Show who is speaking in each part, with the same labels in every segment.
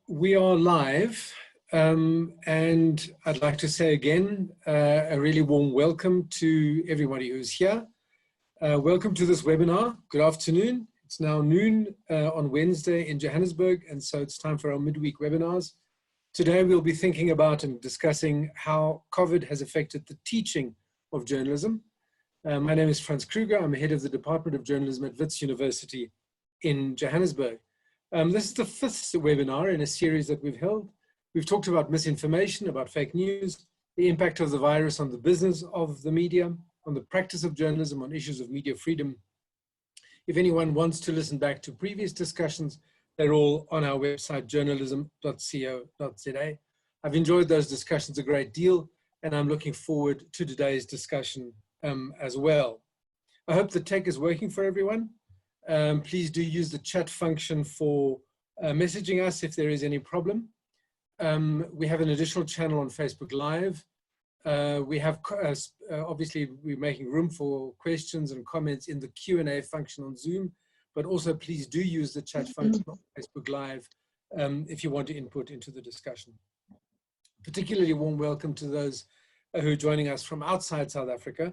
Speaker 1: We are live, and I'd like to say again a really warm welcome to everybody who's here. Welcome to this webinar. Good afternoon. It's now noon on Wednesday in Johannesburg, and so it's time for our midweek webinars. Today we'll be thinking about and discussing how COVID has affected the teaching of journalism. My name is Franz Kruger. I'm head of the Department of Journalism at Wits University in Johannesburg. This is the fifth webinar in a series that we've held. We've talked about misinformation, about fake news, the impact of the virus on the business of the media, on the practice of journalism, on issues of media freedom. If anyone wants to listen back to previous discussions, they're all on our website, journalism.co.za. I've enjoyed those discussions a great deal, and I'm looking forward to today's discussion as well. I hope the tech is working for everyone. Please do use the chat function for messaging us if there is any problem. We have an additional channel on Facebook Live. We have, obviously, we're making room for questions and comments in the Q&A function on Zoom, but also please do use the chat function on Facebook Live if you want to input into the discussion. Particularly warm welcome to those who are joining us from outside South Africa.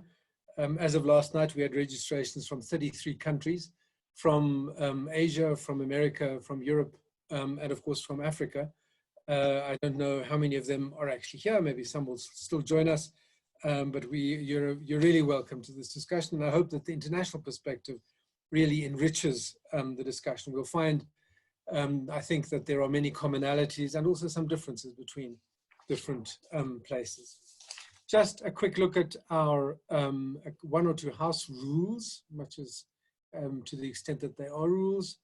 Speaker 1: As of last night, we had registrations from 33 countries. From Asia, from America, from Europe, and of course from Africa. I don't know how many of them are actually here. Maybe some will still join us, but you're really welcome to this discussion. And I hope that the international perspective really enriches the discussion. We'll find, I think, that there are many commonalities and also some differences between different places. Just a quick look at our one or two house rules, much as to the extent that they are rules.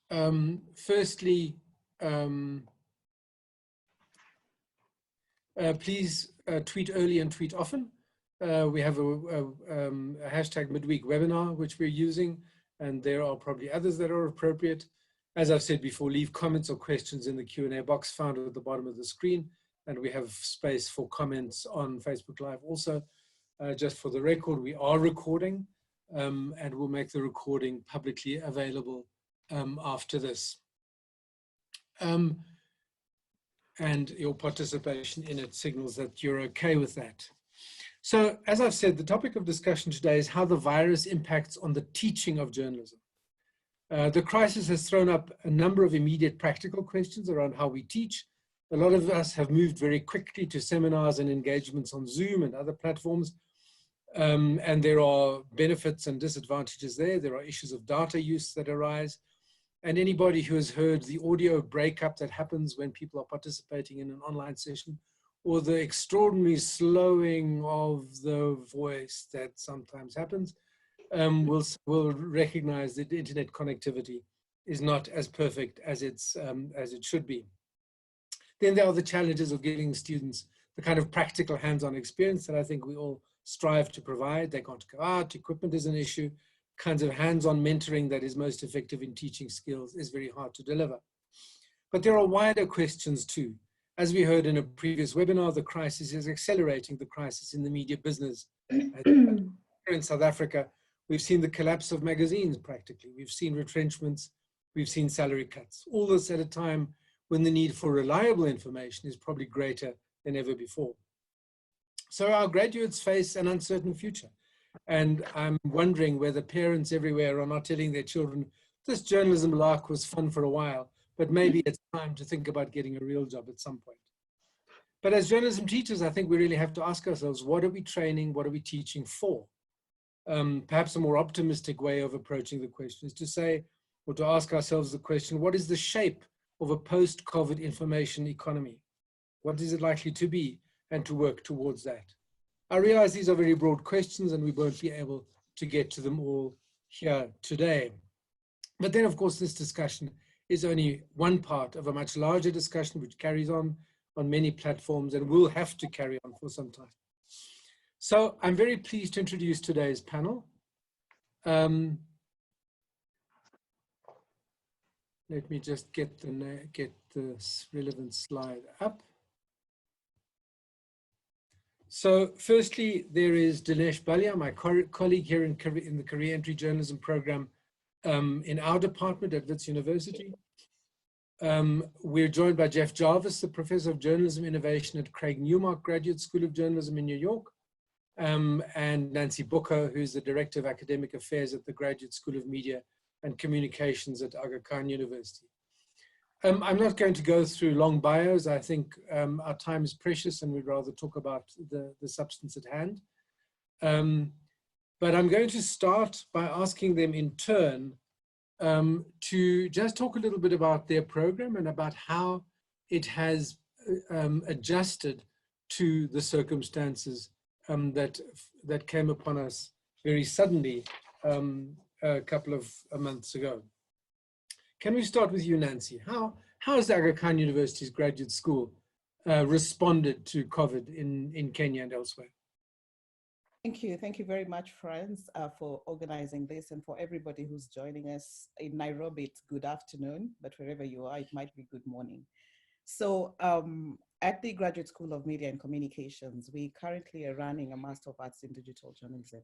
Speaker 1: Firstly, please tweet early and tweet often. We have a hashtag midweek webinar, which we're using, and there are probably others that are appropriate. As I've said before, leave comments or questions in the Q&A box found at the bottom of the screen, and we have space for comments on Facebook Live also. Just for the record, we are recording. And we'll make the recording publicly available after this. And your participation in it signals that you're okay with that. So, as I've said, the topic of discussion today is how the virus impacts on the teaching of journalism. The crisis has thrown up a number of immediate practical questions around how we teach. A lot of us have moved very quickly to seminars and engagements on Zoom and other platforms. And there are benefits and disadvantages there. There are issues of data use that arise. And anybody who has heard the audio breakup that happens when people are participating in an online session, or the extraordinary slowing of the voice that sometimes happens, will recognize that internet connectivity is not as perfect as it should be. Then there are the challenges of giving students the kind of practical hands-on experience that I think we all strive to provide. They can't go out, equipment is an issue, kinds of hands-on mentoring that is most effective in teaching skills is very hard to deliver. But there are wider questions too. As we heard in a previous webinar, the crisis is accelerating the crisis in the media business. Here in South Africa, we've seen the collapse of magazines practically. We've seen retrenchments, we've seen salary cuts. All this at a time when the need for reliable information is probably greater than ever before. So our graduates face an uncertain future. And I'm wondering whether parents everywhere are not telling their children, this journalism lark was fun for a while, but maybe it's time to think about getting a real job at some point. But as journalism teachers, I think we really have to ask ourselves, what are we training, what are we teaching for? Perhaps a more optimistic way of approaching the question is to say, or to ask ourselves the question, what is the shape of a post-COVID information economy? What is it likely to be? And to work towards that. I realize these are very broad questions and we won't be able to get to them all here today. But then, of course, this discussion is only one part of a much larger discussion which carries on many platforms and will have to carry on for some time. So I'm very pleased to introduce today's panel. Let me just get the relevant slide up. So firstly, there is Dinesh Balliah, my colleague here in the Career Entry Journalism program in our department at Wits University. We're joined by Jeff Jarvis, the Professor of Journalism Innovation at Craig Newmark Graduate School of Journalism in New York, and Nancy Booker, who's the Director of Academic Affairs at the Graduate School of Media and Communications at Aga Khan University. I'm not going to go through long bios. I think our time is precious and we'd rather talk about the substance at hand. But I'm going to start by asking them in turn to just talk a little bit about their program and about how it has adjusted to the circumstances that came upon us very suddenly a couple of months ago. Can we start with you, Nancy? How has Aga Khan University's graduate school responded to COVID in Kenya and elsewhere?
Speaker 2: Thank you. Thank you very much, Franz, for organizing this, and for everybody who's joining us. In Nairobi, it's good afternoon, but wherever you are, it might be good morning. So at the Graduate School of Media and Communications, we currently are running a Master of Arts in Digital Journalism.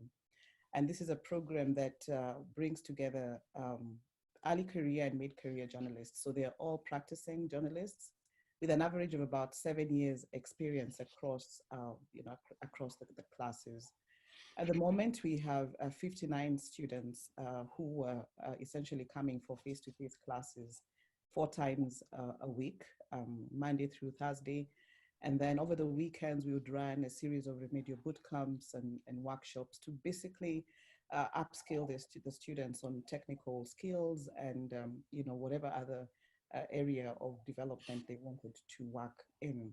Speaker 2: And this is a program that brings together early career and mid-career journalists. So they're all practicing journalists with an average of about 7 years experience across, across the classes. At the moment, we have 59 students who are essentially coming for face-to-face classes 4 times a week, Monday through Thursday. And then over the weekends, we would run a series of remedial boot camps and workshops to basically upskill the students on technical skills and whatever other area of development they wanted to work in.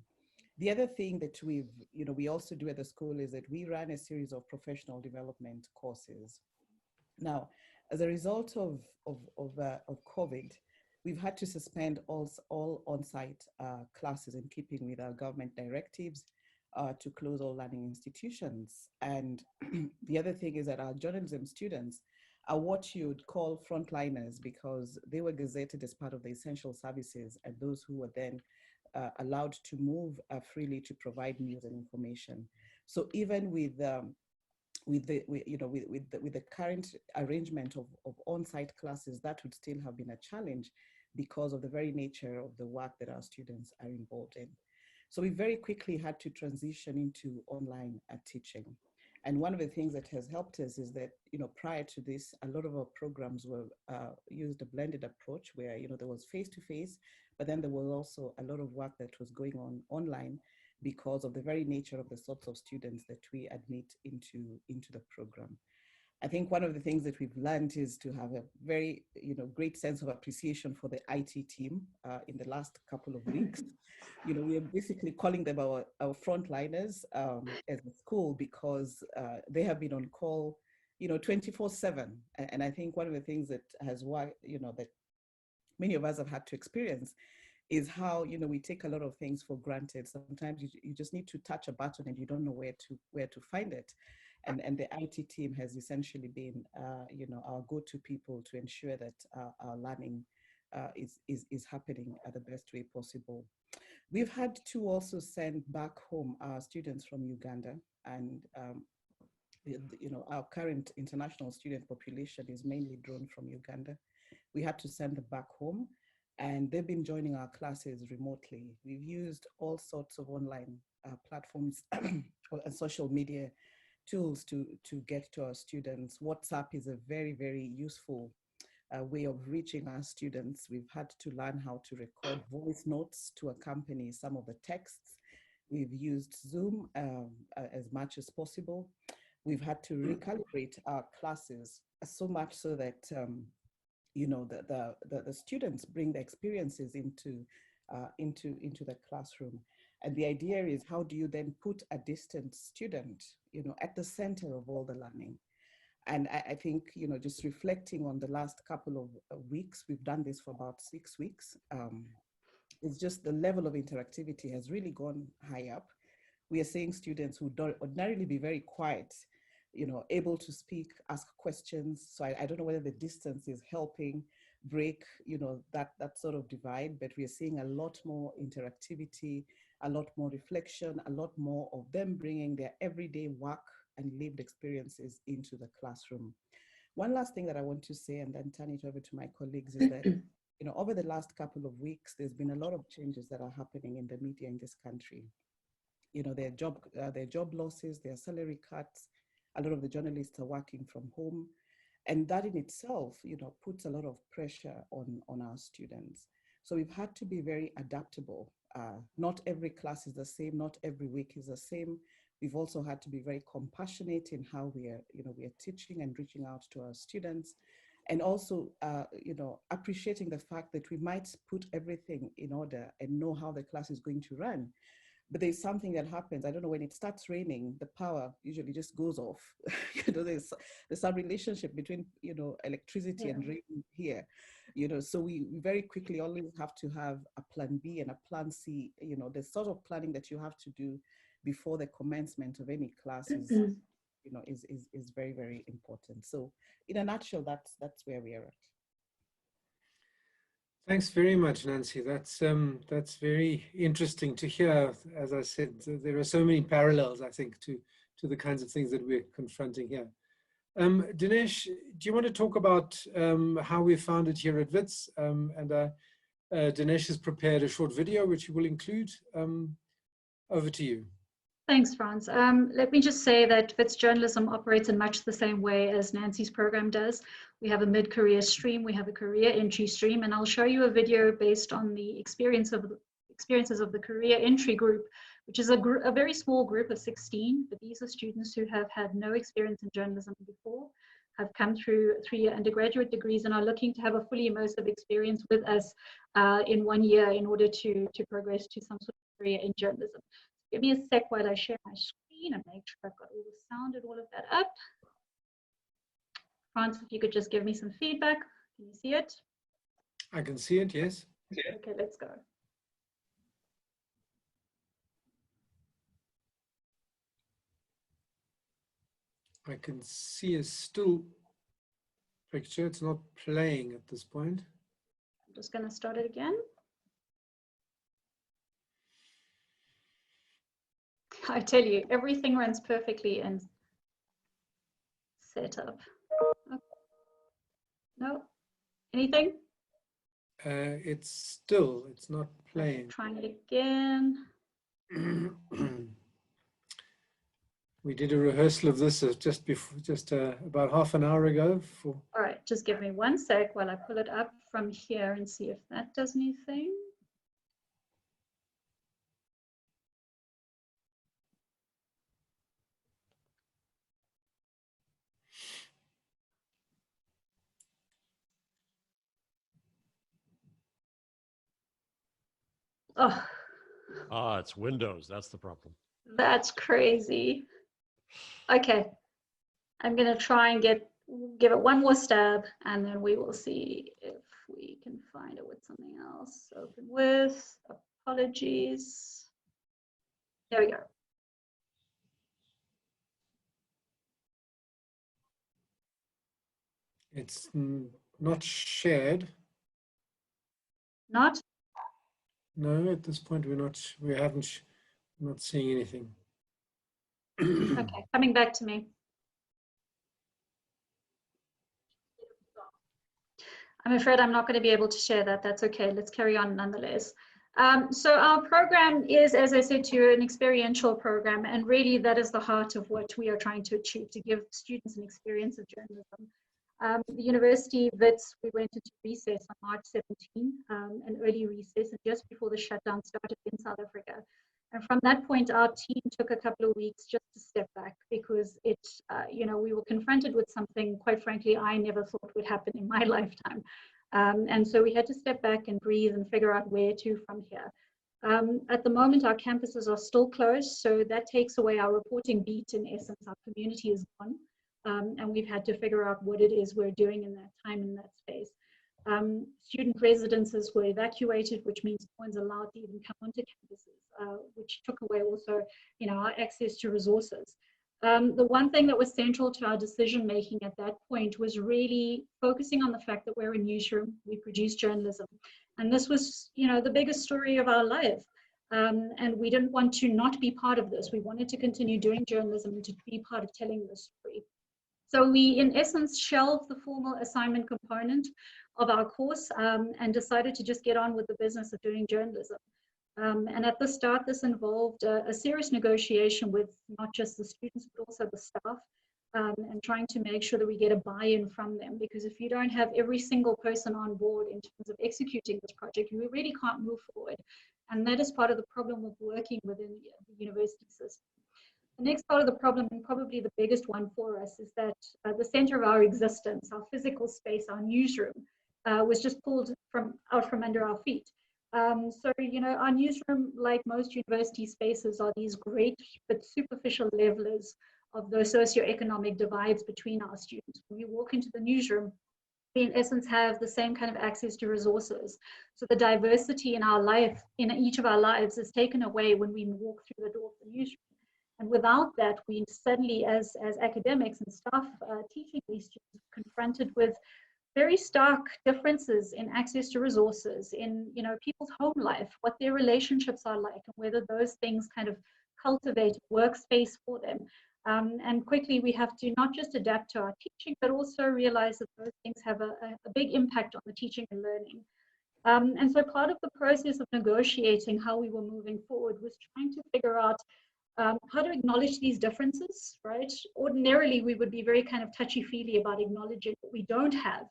Speaker 2: The other thing that we also do at the school is that we run a series of professional development courses. Now, as a result of COVID, we've had to suspend all on-site classes in keeping with our government directives to close all learning institutions. And the other thing is that our journalism students are what you'd call frontliners, because they were gazetted as part of the essential services, and those who were then allowed to move freely to provide news and information. So even with the current arrangement of on-site classes, that would still have been a challenge because of the very nature of the work that our students are involved in. So we very quickly had to transition into online teaching. And one of the things that has helped us is that, prior to this, a lot of our programs were used a blended approach where, there was face-to-face, but then there was also a lot of work that was going on online because of the very nature of the sorts of students that we admit into the program. I think one of the things that we've learned is to have a very, great sense of appreciation for the IT team in the last couple of weeks. We are basically calling them our frontliners as a school, because they have been on call, 24/7. And I think one of the things that has worked, that many of us have had to experience is how, we take a lot of things for granted. Sometimes you just need to touch a button and you don't know where to find it. And the IT team has essentially been, our go-to people to ensure that our learning is happening at the best way possible. We've had to also send back home our students from Uganda, and our current international student population is mainly drawn from Uganda. We had to send them back home, and they've been joining our classes remotely. We've used all sorts of online platforms and social media tools to get to our students. WhatsApp is a very, very useful way of reaching our students. We've had to learn how to record voice notes to accompany some of the texts. We've used Zoom as much as possible. We've had to recalibrate our classes so much so that the students bring the experiences into the classroom. And the idea is, how do you then put a distant student, at the center of all the learning? And I think, just reflecting on the last couple of weeks, we've done this for about 6 weeks. It's just the level of interactivity has really gone high up. We are seeing students who don't ordinarily be very quiet, able to speak, ask questions. So I don't know whether the distance is helping break, that sort of divide, but we are seeing a lot more interactivity, a lot more reflection, a lot more of them bringing their everyday work and lived experiences into the classroom. One last thing that I want to say, and then turn it over to my colleagues, is that over the last couple of weeks, there's been a lot of changes that are happening in the media in this country. There are job losses, there are salary cuts. A lot of the journalists are working from home. And that in itself, puts a lot of pressure on our students. So we've had to be very adaptable. Not every class is the same, not every week is the same. We've also had to be very compassionate in how we are teaching and reaching out to our students. And also, appreciating the fact that we might put everything in order and know how the class is going to run. But there's something that happens. I don't know, when it starts raining, the power usually just goes off. There's some relationship between, electricity and rain here. So we very quickly always have to have a plan B and a plan C. The sort of planning that you have to do before the commencement of any classes. Is very, very important. So in a nutshell, that's where we are at.
Speaker 1: Thanks very much, Nancy. That's very interesting to hear. As I said, there are so many parallels, I think, to the kinds of things that we're confronting here. Dinesh, do you want to talk about how we found it here at Wits? Dinesh has prepared a short video, which he will include. Over to you.
Speaker 3: Thanks, Franz. Let me just say that Wits Journalism operates in much the same way as Nancy's program does. We have a mid-career stream, we have a career entry stream, and I'll show you a video based on the experiences of the career entry group, which is a very small group of 16, but these are students who have had no experience in journalism before, have come through 3-year undergraduate degrees, and are looking to have a fully immersive experience with us in 1 year in order to progress to some sort of career in journalism. Give me a sec while I share my screen and make sure I've got all the sound and all of that up. Franz, if you could just give me some feedback. Can you see it?
Speaker 1: I can see it, yes.
Speaker 3: Okay, let's go.
Speaker 1: I can see a still picture. It's not playing at this point.
Speaker 3: I'm just going to start it again. I tell you, everything runs perfectly in setup. Okay. No? Anything?
Speaker 1: It's not playing.
Speaker 3: Okay, trying it again.
Speaker 1: We did a rehearsal of this just about half an hour ago.
Speaker 3: All right, just give me 1 sec while I pull it up from here and see if that does anything. Oh,
Speaker 4: it's Windows. That's the problem.
Speaker 3: That's crazy. Okay, I'm gonna try and give it one more stab, and then we will see if we can find it with something else. Open with, apologies. There we go.
Speaker 1: It's not shared.
Speaker 3: Not?
Speaker 1: No, at this point we're not seeing anything.
Speaker 3: Okay, coming back to me. I'm afraid I'm not going to be able to share that. That's okay. Let's carry on nonetheless. So our program is, as I said to you, an experiential program, and really that is the heart of what we are trying to achieve, to give students an experience of journalism. The University Wits, we went into recess on March 17, an early recess, and just before the shutdown started in South Africa. And from that point, our team took a couple of weeks just to step back, because we were confronted with something, quite frankly, I never thought would happen in my lifetime. And so we had to step back and breathe and figure out where to from here. At the moment, our campuses are still closed, so that takes away our reporting beat. In essence, our community is gone. And we've had to figure out what it is we're doing in that time, in that space. Student residences were evacuated, which means no one's allowed to even come onto campuses, which took away also, our access to resources. The one thing that was central to our decision making at that point was really focusing on the fact that we're a newsroom, we produce journalism, and this was, the biggest story of our life. And we didn't want to not be part of this. We wanted to continue doing journalism and to be part of telling the story. So we, in essence, shelved the formal assignment component of our course and decided to just get on with the business of doing journalism. And at the start, this involved a serious negotiation with not just the students, but also the staff, and trying to make sure that we get a buy-in from them. Because if you don't have every single person on board in terms of executing this project, you really can't move forward. And that is part of the problem of working within the university system. The next part of the problem, and probably the biggest one for us, is that the center of our existence, our physical space, our newsroom, was just pulled out from under our feet. So, you know, our newsroom, like most university spaces, are these great but superficial levelers of those socioeconomic divides between our students. When you walk into the newsroom, we in essence have the same kind of access to resources. So the diversity in our life, in each of our lives, is taken away when we walk through the door of the newsroom. And without that, we suddenly, as academics and staff teaching these students, are confronted with very stark differences in access to resources, in, you know, people's home life, what their relationships are like, and whether those things kind of cultivate workspace for them. And quickly we have to not just adapt to our teaching, but also realize that those things have a big impact on the teaching and learning. And so part of the process of negotiating how we were moving forward was trying to figure out how to acknowledge these differences, right? Ordinarily, we would be very kind of touchy-feely about acknowledging what we don't have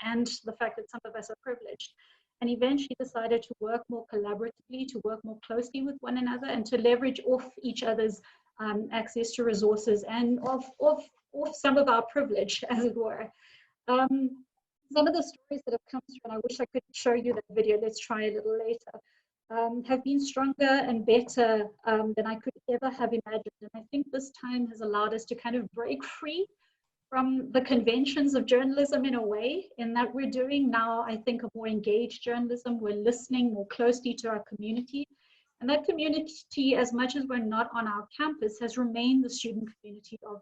Speaker 3: and the fact that some of us are privileged. And eventually decided to work more collaboratively, to work more closely with one another, and to leverage off each other's access to resources and off some of our privilege, as it were. Some of the stories that have come through, and I wish I could show you that video, let's try a little later, have been stronger and better than I could ever have imagined. And I think this time has allowed us to kind of break free from the conventions of journalism in a way, in that we're doing now, I think, a more engaged journalism. We're listening more closely to our community. And that community, as much as we're not on our campus, has remained the student community of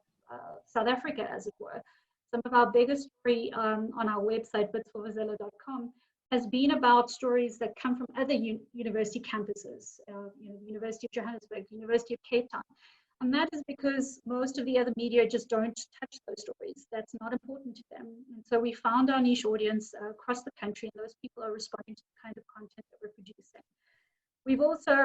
Speaker 3: South Africa, as it were. Some of our biggest story on our website, witsjournalism.com, has been about stories that come from other university campuses, you know, the University of Johannesburg, the University of Cape Town. And that is because most of the other media just don't touch those stories. That's not important to them. And so we found our niche audience across the country, and those people are responding to the kind of content that we're producing. We've also,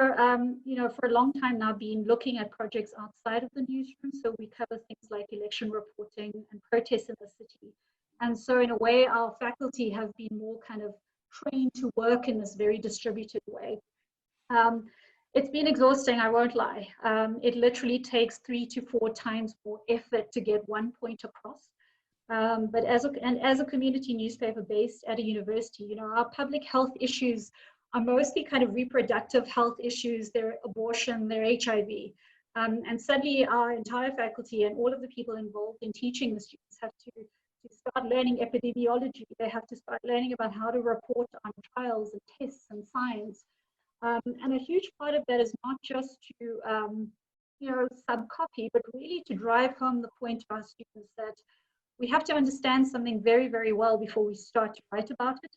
Speaker 3: you know, for a long time now been looking at projects outside of the newsroom. So we cover things like election reporting and protests in the city. And so in a way, our faculty have been more kind of trained to work in this very distributed way. It's been exhausting, I won't lie. It literally takes 3 to 4 times more effort to get one point across. But as a community newspaper based at a university, you know, our public health issues are mostly kind of reproductive health issues, their abortion, their HIV. And suddenly our entire faculty and all of the people involved in teaching the students have to start learning epidemiology. They have to start learning about how to report on trials and tests and science. And a huge part of that is not just to, you know, subcopy, but really to drive home the point to our students that we have to understand something very, very well before we start to write about it.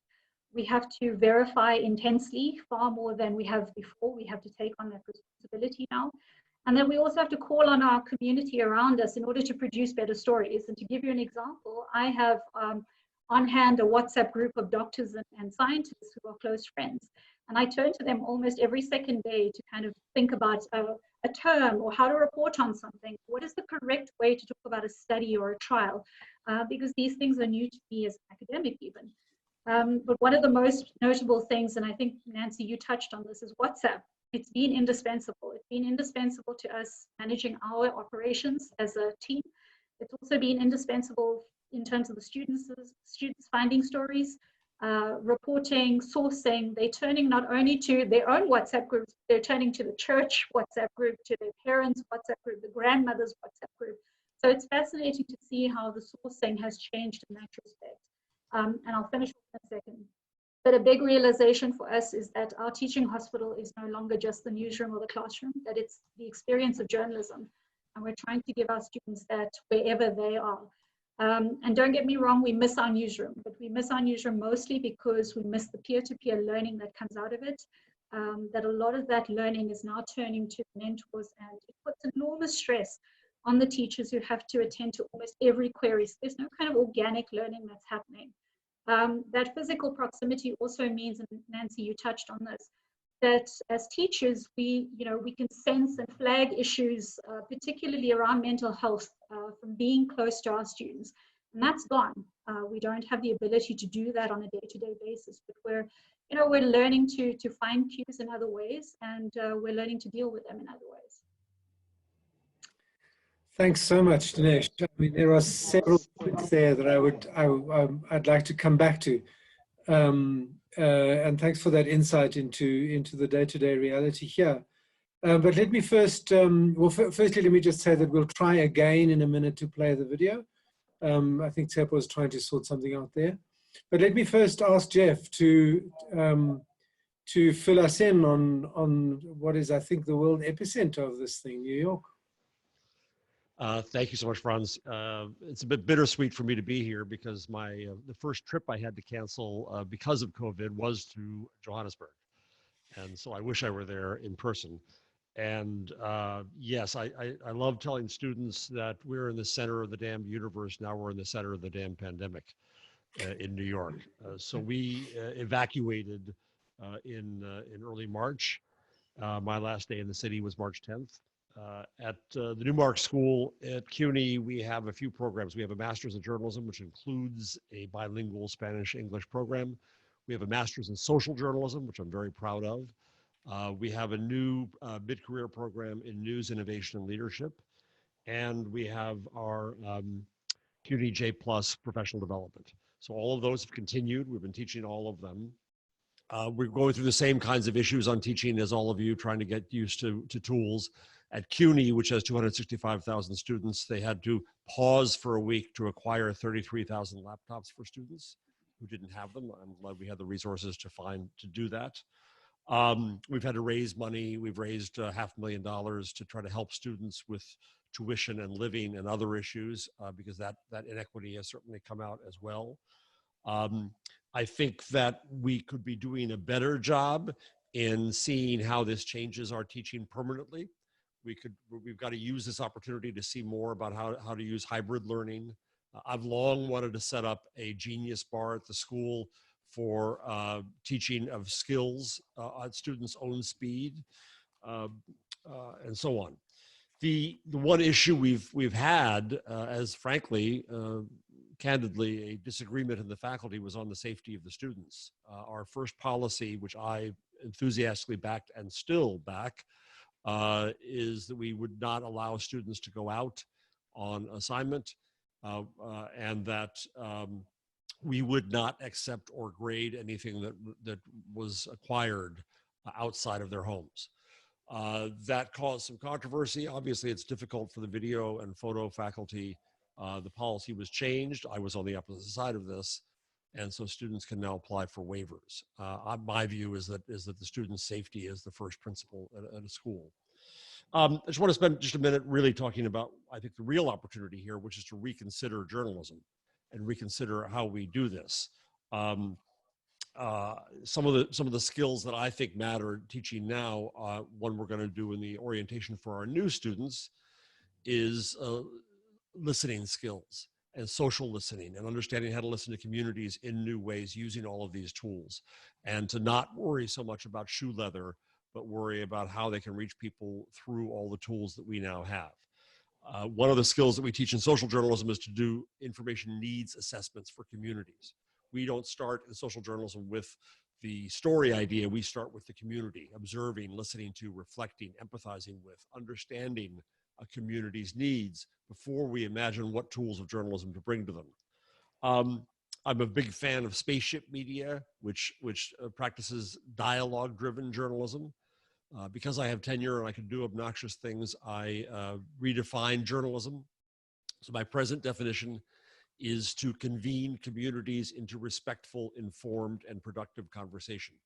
Speaker 3: We have to verify intensely, far more than we have before. We have to take on that responsibility now. And then we also have to call on our community around us in order to produce better stories. And to give you an example, I have on hand a WhatsApp group of doctors and scientists who are close friends. And I turn to them almost every second day to kind of think about a term or how to report on something. What is the correct way to talk about a study or a trial? Because these things are new to me as an academic even. But one of the most notable things, and I think, Nancy, you touched on this, is WhatsApp. It's been indispensable. It's been indispensable to us managing our operations as a team. It's also been indispensable in terms of the students finding stories, reporting, sourcing. They're turning not only to their own WhatsApp groups, they're turning to the church WhatsApp group, to their parents' WhatsApp group, the grandmother's WhatsApp group. So it's fascinating to see how the sourcing has changed in that respect. And I'll finish in a second. But a big realization for us is that our teaching hospital is no longer just the newsroom or the classroom, that it's the experience of journalism. And we're trying to give our students that wherever they are. And don't get me wrong, we miss our newsroom, but we miss our newsroom mostly because we miss the peer-to-peer learning that comes out of it. That a lot of that learning is now turning to mentors, and it puts enormous stress on the teachers who have to attend to almost every query. So there's no kind of organic learning that's happening. That physical proximity also means, and Nancy, you touched on this, that as teachers, we can sense and flag issues, particularly around mental health, from being close to our students. And that's gone. We don't have the ability to do that on a day-to-day basis, but we're learning to find cues in other ways, and we're learning to deal with them in other ways.
Speaker 1: Thanks so much, Dinesh. I mean, there are several points there that I'd like to come back to. And thanks for that insight into the day-to-day reality here. But let me first, firstly, let me just say that we'll try again in a minute to play the video. I think Tsepo was trying to sort something out there. But let me first ask Jeff to fill us in on what is, I think, the world epicenter of this thing, New York.
Speaker 4: Thank you so much, Franz. It's a bit bittersweet for me to be here because the first trip I had to cancel because of COVID was to Johannesburg. And so I wish I were there in person. And yes, I love telling students that we're in the center of the damn universe. Now we're in the center of the damn pandemic in New York. So we evacuated in early March. My last day in the city was March 10th. At the Newmark School at CUNY, we have a few programs. We have a Master's in Journalism, which includes a bilingual Spanish-English program. We have a Master's in Social Journalism, which I'm very proud of. We have a new mid-career program in News, Innovation, and Leadership. And we have our CUNY J+ Professional Development. So all of those have continued. We've been teaching all of them. We're going through the same kinds of issues on teaching as all of you, trying to get used to tools. At CUNY, which has 265,000 students, they had to pause for a week to acquire 33,000 laptops for students who didn't have them. I'm glad we had the resources to do that. We've had to raise money. We've raised $500,000 to try to help students with tuition and living and other issues because that inequity has certainly come out as well. I think that we could be doing a better job in seeing how this changes our teaching permanently. We've got to use this opportunity to see more about how to use hybrid learning. I've long wanted to set up a Genius Bar at the school for teaching of skills at students' own speed, and so on. The one issue we've had, as frankly, candidly, a disagreement in the faculty was on the safety of the students. Our first policy, which I enthusiastically backed and still back, is that we would not allow students to go out on assignment and that we would not accept or grade anything that was acquired outside of their homes. That caused some controversy. Obviously, it's difficult for the video and photo faculty. The policy was changed. I was on the opposite side of this. And so students can now apply for waivers. My view is that the student's safety is the first principle at a school. I just want to spend just a minute really talking about, I think, the real opportunity here, which is to reconsider journalism and reconsider how we do this. Some of the skills that I think matter teaching now, one we're going to do in the orientation for our new students, is listening skills and social listening and understanding how to listen to communities in new ways using all of these tools, and to not worry so much about shoe leather, but worry about how they can reach people through all the tools that we now have. One of the skills that we teach in social journalism is to do information needs assessments for communities. We don't start in social journalism with the story idea. We start with the community, observing, listening to, reflecting, empathizing with, understanding a community's needs before we imagine what tools of journalism to bring to them. I'm a big fan of Spaceship Media, which practices dialogue-driven journalism. Because I have tenure and I can do obnoxious things, I redefine journalism. So my present definition is to convene communities into respectful, informed, and productive conversation.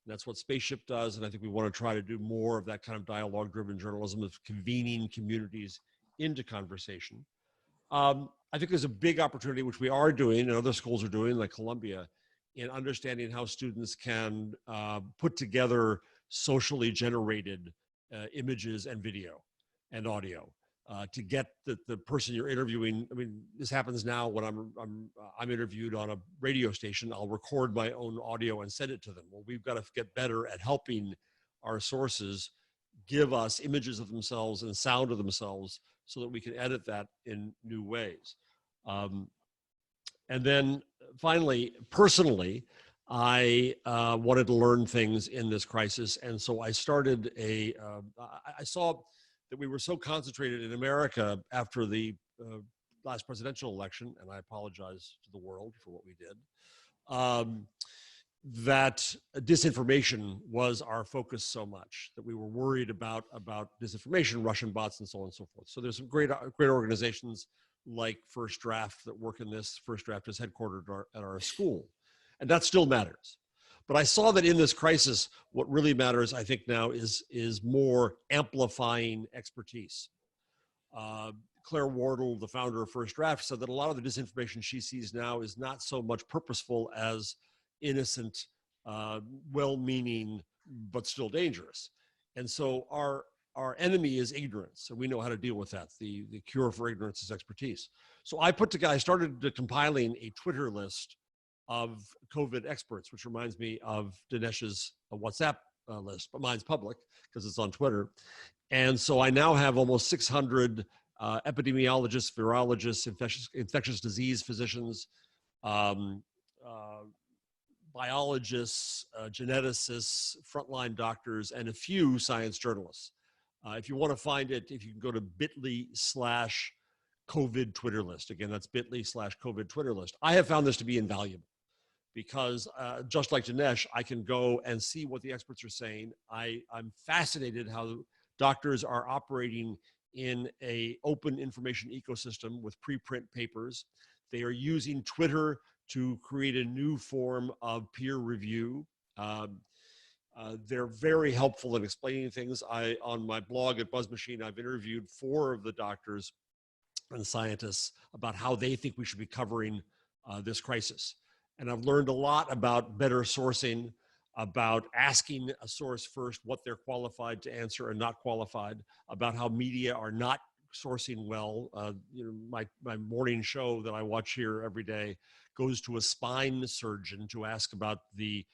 Speaker 4: And that's what Spaceship does, and I think we want to try to do more of that kind of dialogue-driven journalism, of convening communities into conversation. I think there's a big opportunity, which we are doing, and other schools are doing, like Columbia, in understanding how students can put together socially generated images and video and audio. to get the person you're interviewing. I mean, this happens now when I'm interviewed on a radio station. I'll record my own audio and send it to them. Well, we've got to get better at helping our sources give us images of themselves and sound of themselves so that we can edit that in new ways. And then finally, personally, I wanted to learn things in this crisis. And so I started I saw that we were so concentrated in America after the last presidential election, and I apologize to the world for what we did, that disinformation was our focus so much, that we were worried about disinformation, Russian bots, and so on and so forth. So there's some great organizations like First Draft that work in this. First Draft is headquartered at our school, and that still matters. But I saw that in this crisis, what really matters, I think now, is more amplifying expertise. Claire Wardle, the founder of First Draft, said that a lot of the disinformation she sees now is not so much purposeful as innocent, well-meaning, but still dangerous. And so our enemy is ignorance, and we know how to deal with that. The cure for ignorance is expertise. So I started compiling a Twitter list of COVID experts, which reminds me of Dinesh's WhatsApp list, but mine's public because it's on Twitter. And so I now have almost 600 epidemiologists, virologists, infectious disease physicians, biologists, geneticists, frontline doctors, and a few science journalists. If you want to find it, if you can go to bit.ly/COVID Twitter list. Again, that's bit.ly/COVID Twitter list. I have found this to be invaluable because just like Dinesh, I can go and see what the experts are saying. I'm fascinated how doctors are operating in an open information ecosystem with preprint papers. They are using Twitter to create a new form of peer review. They're very helpful in explaining things. On my blog at Buzz Machine, I've interviewed 4 of the doctors and scientists about how they think we should be covering this crisis. And I've learned a lot about better sourcing, about asking a source first what they're qualified to answer and not qualified, about how media are not sourcing well. My morning show that I watch here every day goes to a spine surgeon to ask about the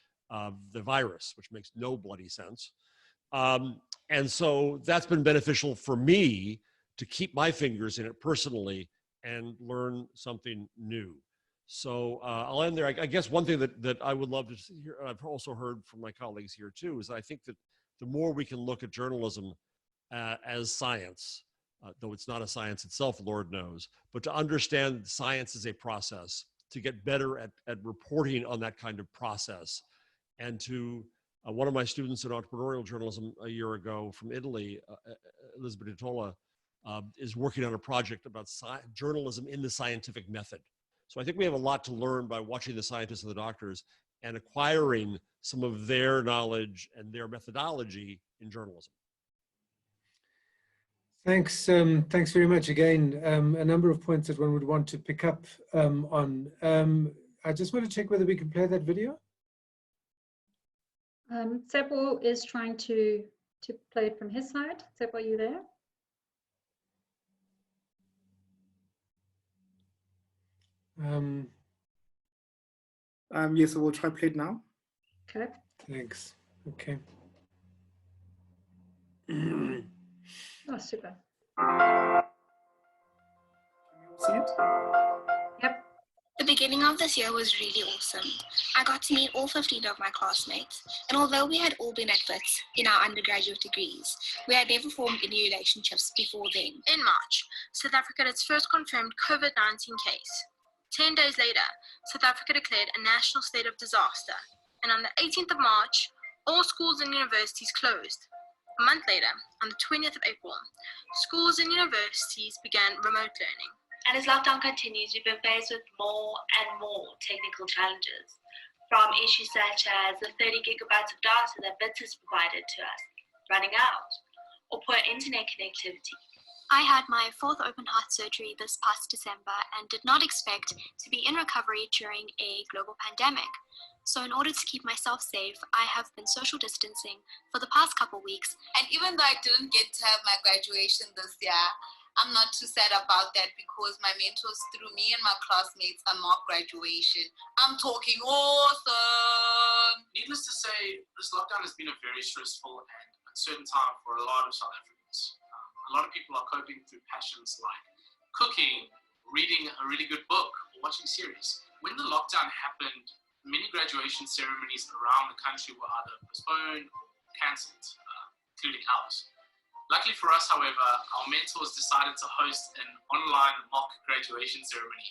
Speaker 4: virus, which makes no bloody sense. And so that's been beneficial for me to keep my fingers in it personally and learn something new. So I'll end there. I guess one thing that I would love to hear, I've also heard from my colleagues here too, is I think that the more we can look at journalism as science, though it's not a science itself, Lord knows, but to understand science as a process, to get better at reporting on that kind of process. And to one of my students in entrepreneurial journalism a year ago from Italy, Elizabeth Itola, is working on a project about journalism in the scientific method. So I think we have a lot to learn by watching the scientists and the doctors and acquiring some of their knowledge and their methodology in journalism.
Speaker 1: Thanks. Thanks very much. Again, a number of points that one would want to pick up on. I just want to check whether we can play that video.
Speaker 3: Tsepo is trying to play it from his side. Tsepo, are you there?
Speaker 5: Yes, I will try play it now.
Speaker 3: Okay.
Speaker 1: Thanks. Okay.
Speaker 3: Oh, super.
Speaker 5: Can you see it?
Speaker 3: Yep.
Speaker 6: The beginning of this year was really awesome. I got to meet all 15 of my classmates, and although we had all been at Wits in our undergraduate degrees, we had never formed any relationships before then. In March, South Africa had its first confirmed COVID-19 case. 10 days later, South Africa declared a national state of disaster, and on the 18th of March, all schools and universities closed. A month later, on the 20th of April, schools and universities began remote learning.
Speaker 7: And as lockdown continues, we've been faced with more and more technical challenges, from issues such as the 30 gigabytes of data that Wits has provided to us running out, or poor internet connectivity.
Speaker 8: I had my 4th open heart surgery this past December and did not expect to be in recovery during a global pandemic. So in order to keep myself safe, I have been social distancing for the past couple weeks.
Speaker 9: And even though I didn't get to have my graduation this year, I'm not too sad about that because my mentors through me and my classmates unmarked graduation. I'm talking awesome.
Speaker 10: Needless to say, this lockdown has been a very stressful and uncertain time for a lot of South Africans. A lot of people are coping through passions like cooking, reading a really good book, or watching series. When the lockdown happened, many graduation ceremonies around the country were either postponed or cancelled, including ours. Luckily for us, however, our mentors decided to host an online mock graduation ceremony.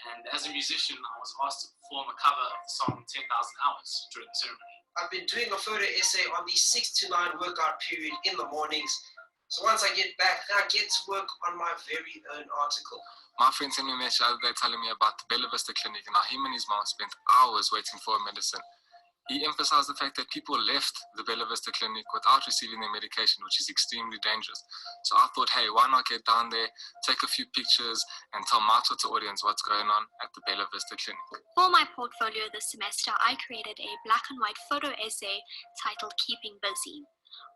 Speaker 10: And as a musician, I was asked to perform a cover of the song 10,000 Hours during the ceremony.
Speaker 11: I've been doing a photo essay on the 6 to 9 workout period in the mornings. So once I get back, I get to work on my very own article.
Speaker 12: My friend sent me a message the other day telling me about the Bella Vista Clinic and how him and his mom spent hours waiting for a medicine. He emphasized the fact that people left the Bella Vista Clinic without receiving their medication, which is extremely dangerous. So I thought, hey, why not get down there, take a few pictures, and tell my Twitter audience what's going on at the Bella Vista Clinic.
Speaker 8: For my portfolio this semester, I created a black and white photo essay titled Keeping Busy.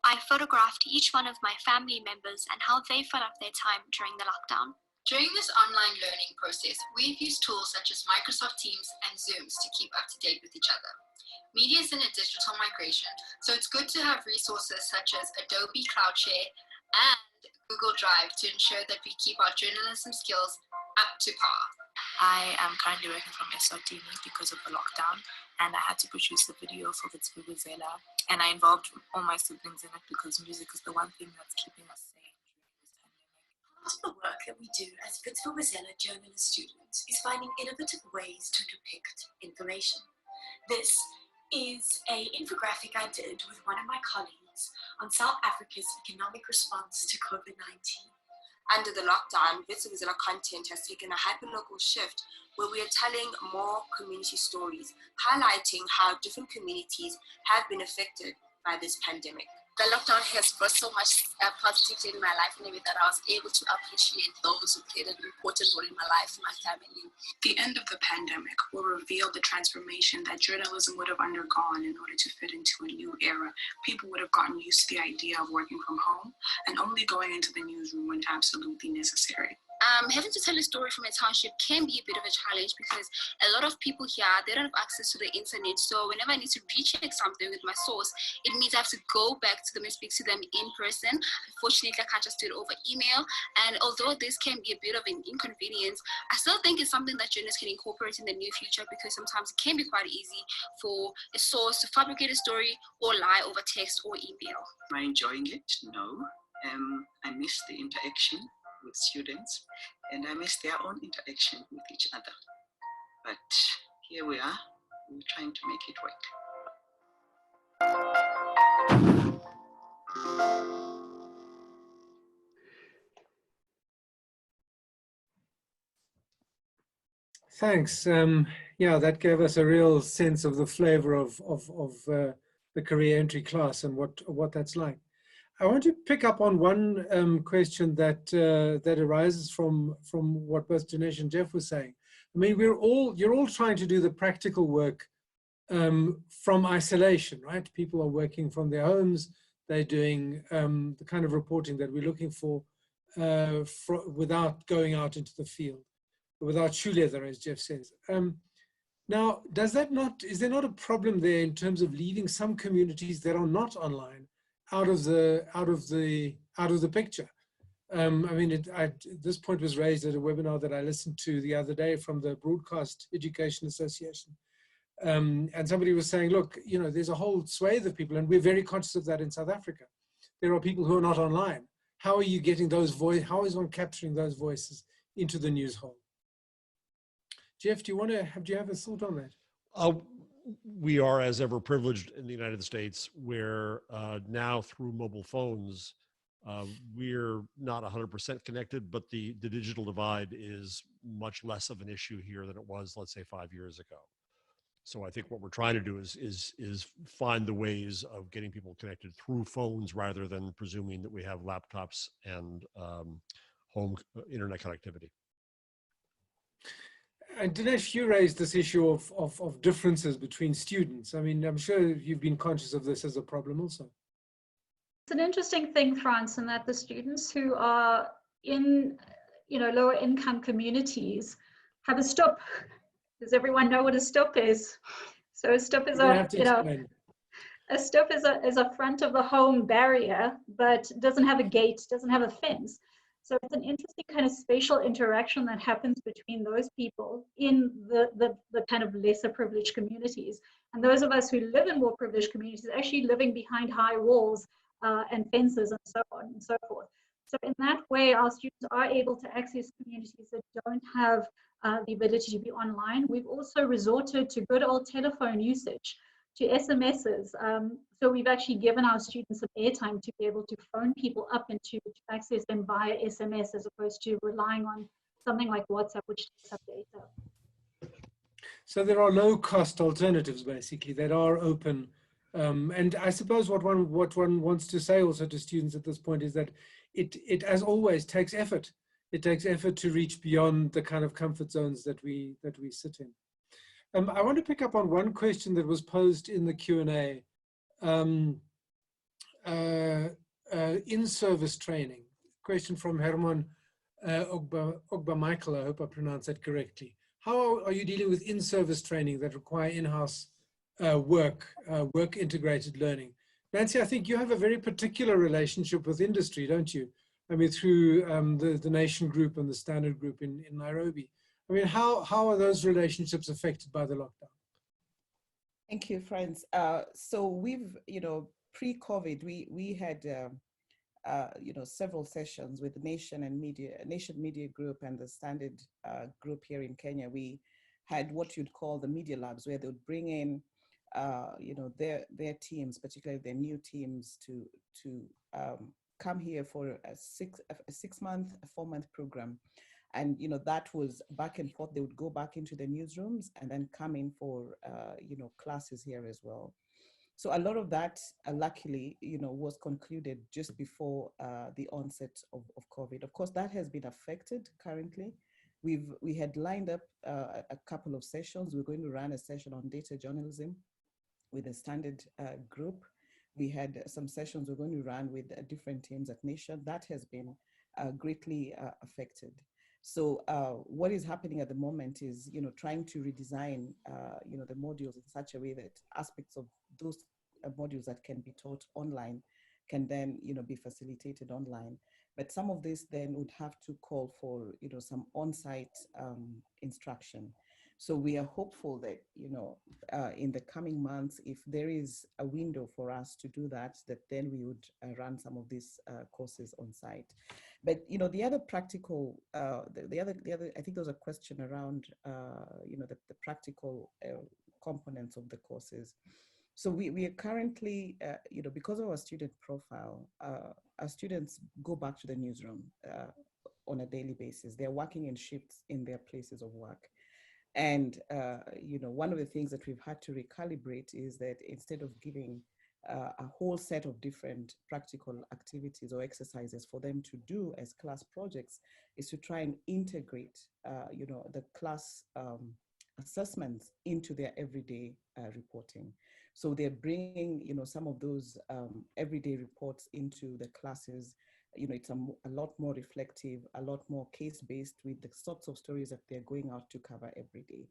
Speaker 8: I photographed each one of my family members and how they fill up their time during the lockdown.
Speaker 9: During this online learning process, we've used tools such as Microsoft Teams and Zooms to keep up to date with each other. Media is in a digital migration, so it's good to have resources such as Adobe CloudShare and Google Drive to ensure that we keep our journalism skills up to par.
Speaker 13: I am currently working from SRT because of the lockdown, and I had to produce a video for Wits Journalism, and I involved all my siblings in it because music is the one thing that's keeping us sane during this pandemic.
Speaker 14: Part of the work that we do as Wits journalist students is finding innovative ways to depict information. This is an infographic I did with one of my colleagues on South Africa's economic response to COVID-19.
Speaker 9: Under the lockdown, Wits content has taken a hyperlocal shift where we are telling more community stories, highlighting how different communities have been affected by this pandemic. The lockdown has brought so much positivity in my life, and that I was able to appreciate those who played an important role in my life, my family.
Speaker 15: The end of the pandemic will reveal the transformation that journalism would have undergone in order to fit into a new era. People would have gotten used to the idea of working from home and only going into the newsroom when absolutely necessary.
Speaker 9: Having to tell a story from a township can be a bit of a challenge because a lot of people here, they don't have access to the internet. So whenever I need to recheck something with my source, it means I have to go back to them and speak to them in person. Unfortunately, I can't just do it over email. And although this can be a bit of an inconvenience, I still think it's something that journalists can incorporate in the near future because sometimes it can be quite easy for a source to fabricate a story or lie over text or email.
Speaker 16: Am I enjoying it? No. I miss the interaction with students, and I miss their own interaction with each other. But here we are, we're trying to make it work.
Speaker 1: Thanks. Yeah, that gave us a real sense of the flavor of the career entry class and what that's like. I want to pick up on one question that that arises from what both Dinesh and Jeff were saying. I mean, you're all trying to do the practical work from isolation, right? People are working from their homes. They're doing the kind of reporting that we're looking for without going out into the field, without shoe leather, as Jeff says. Now, is there not a problem there in terms of leaving some communities that are not online out of the picture? I mean, this point was raised at a webinar that I listened to the other day from the Broadcast Education Association, and somebody was saying, look, you know, there's a whole swathe of people, and we're very conscious of that in South Africa. There are people who are not online. How are you getting those voices? How is one capturing those voices into the news hole? Jeff, do you have a thought on that?
Speaker 4: We are, as ever, privileged in the United States, where now through mobile phones, we're not 100% connected, but the digital divide is much less of an issue here than it was, let's say, 5 years ago. So I think what we're trying to do is find the ways of getting people connected through phones rather than presuming that we have laptops and home internet connectivity.
Speaker 1: And Dinesh, you raised this issue of differences between students. I mean, I'm sure you've been conscious of this as a problem also.
Speaker 3: It's an interesting thing, Franz, in that the students who are in lower income communities have a stop. Does everyone know what a stop is? So a stop is a stop is a front of the home barrier, but doesn't have a gate, doesn't have a fence. So it's an interesting kind of spatial interaction that happens between those people in the kind of lesser privileged communities. And those of us who live in more privileged communities actually living behind high walls and fences and so on and so forth. So in that way, our students are able to access communities that don't have the ability to be online. We've also resorted to good old telephone usage, to SMSs. So we've actually given our students some airtime to be able to phone people up and to access them via SMS, as opposed to relying on something like WhatsApp, which takes up data.
Speaker 1: So there are low-cost alternatives, basically, that are open. And I suppose what one wants to say also to students at this point is that it as always takes effort. It takes effort to reach beyond the kind of comfort zones that we sit in. I want to pick up on one question that was posed in the Q&A. In-service training. Question from Herman Ogba Michael, I hope I pronounced that correctly. How are you dealing with in-service training that require in-house work integrated learning? Nancy, I think you have a very particular relationship with industry, don't you? I mean, through the Nation Group and the Standard Group in Nairobi. I mean, how are those relationships affected by the lockdown?
Speaker 2: Thank you, Franz. So we've, pre-COVID, we had, several sessions with the Nation Media Group and the Standard Group here in Kenya. We had what you'd call the media labs, where they would bring in, their teams, particularly their new teams, to come here for a 4-month program. And, that was back and forth. They would go back into the newsrooms and then come in for, classes here as well. So a lot of that, luckily, was concluded just before the onset of COVID. Of course, that has been affected currently. We had lined up a couple of sessions. We're going to run a session on data journalism with the Standard Group. We had some sessions we're going to run with different teams at Nation. That has been greatly affected. So what is happening at the moment is, trying to redesign, the modules in such a way that aspects of those modules that can be taught online can then, be facilitated online. But some of this then would have to call for, some on-site instruction. So we are hopeful that, in the coming months, if there is a window for us to do that, then we would run some of these courses on site. But, the other practical, the other, I think there was a question around, the practical components of the courses. So we are currently, because of our student profile, our students go back to the newsroom on a daily basis. They're working in shifts in their places of work. And, one of the things that we've had to recalibrate is that instead of giving a whole set of different practical activities or exercises for them to do as class projects, is to try and integrate, the class assessments into their everyday reporting. So they're bringing, some of those everyday reports into the classes. It's a lot more reflective, a lot more case-based with the sorts of stories that they're going out to cover every day.